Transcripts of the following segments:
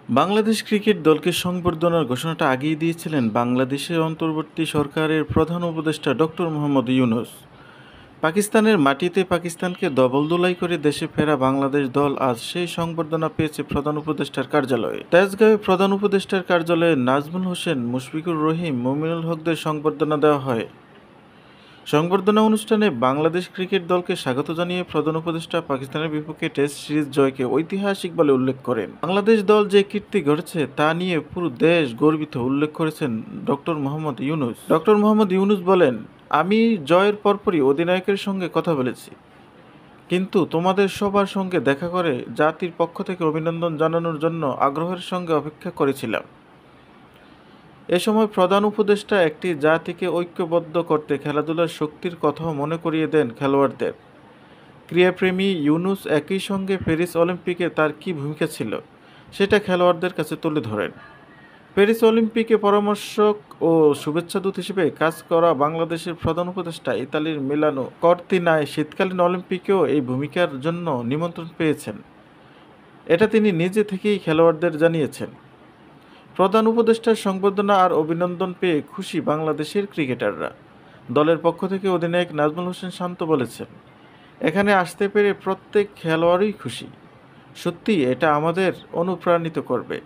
Bangladesh cricket দলকে সংবর্ধনার ঘোষণাটা আগেই দিয়েছিলেন বাংলাদেশের অন্তর্বর্তী সরকারের প্রধান উপদেষ্টা ডক্টর মোহাম্মদ ইউনূস। পাকিস্তানের মাটিতে পাকিস্তানকে দবলদোলাই করে দেশে ফেরা বাংলাদেশ দল আজ সেই সংবর্ধনা পেয়েছে প্রধান উপদেষ্টার কার্যালয়ে। তেজগাঁওয়ে প্রধান উপদেষ্টার কার্যালয়ে নাজমুল হোসেন, মুশফিকুর রহিম, মুমিনুল হকদের সংবর্ধনা দেওয়া হয়। সংবর্ধনা অনুষ্ঠানে বাংলাদেশ ক্রিকেট দলকে স্বাগত জানিয়ে প্রধান উপদেষ্টা পাকিস্তানের বিপক্ষে টেস্ট সিরিজ জয়কে ঐতিহাসিক বলে উল্লেখ করেন। বাংলাদেশ দল যে কীর্তি গড়েছে তা নিয়ে পুরো দেশ গর্বিত উল্লেখ করেছেন ডক্টর মোহাম্মদ ইউনূস। ডক্টর মোহাম্মদ ইউনূস বলেন, আমি জয়ের পরপরই অধিনায়কের সঙ্গে কথা বলেছি, কিন্তু তোমাদের সবার সঙ্গে দেখা করে জাতির পক্ষ থেকে অভিনন্দন জানানোর জন্য আগ্রহের সঙ্গে অপেক্ষা করেছিলাম। এ সময় প্রধান উপদেষ্টা একটি জাতিকে ঐক্যবদ্ধ করতে খেলাধুলার শক্তির কথাও মনে করিয়ে দেন খেলোয়াড়দের। ক্রীড়াপ্রেমী ইউনূস একই সঙ্গে প্যারিস অলিম্পিকে তার কী ভূমিকা ছিল সেটা খেলোয়াড়দের কাছে তুলে ধরেন। প্যারিস অলিম্পিকে পরামর্শক ও শুভেচ্ছাদূত হিসেবে কাজ করা বাংলাদেশের প্রধান উপদেষ্টা ইতালির মিলানো কর্তিনায় শীতকালীন অলিম্পিকেও এই ভূমিকার জন্য নিমন্ত্রণ পেয়েছেন। এটা তিনি নিজে থেকেই খেলোয়াড়দের জানিয়েছেন। প্রধান উপদেষ্টার সংবর্ধনা আর অভিনন্দন পেয়ে খুশি বাংলাদেশের ক্রিকেটাররা। দলের পক্ষ থেকে অধিনায়ক নাজমুল হোসেন শান্ত বলেছেন, এখানে আসতে পেরে প্রত্যেক খেলোয়াড়ই খুশি। সত্যি এটা আমাদের অনুপ্রাণিত করবে।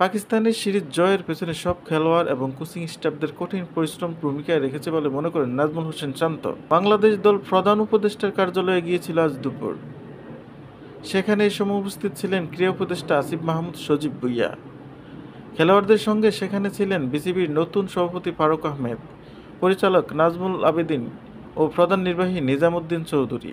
পাকিস্তানের সিরিজ জয়ের পেছনে সব খেলোয়াড় এবং কোচিং স্টাফদের কঠিন পরিশ্রম ভূমিকায় রেখেছে বলে মনে করেন নাজমুল হোসেন শান্ত। বাংলাদেশ দল প্রধান উপদেষ্টার কার্যালয়ে গিয়েছিল আজ দুপুর। সেখানে এই সময় উপস্থিত ছিলেন ক্রীড়া উপদেষ্টা আসিফ মাহমুদ সজীব ভুইয়া। খেলোয়াড়দের সঙ্গে সেখানে ছিলেন বিসিবির নতুন সভাপতি ফারুক আহমেদ, পরিচালক নাজমুল আবেদিন ও প্রধান নির্বাহী নিজামুদ্দিন চৌধুরী।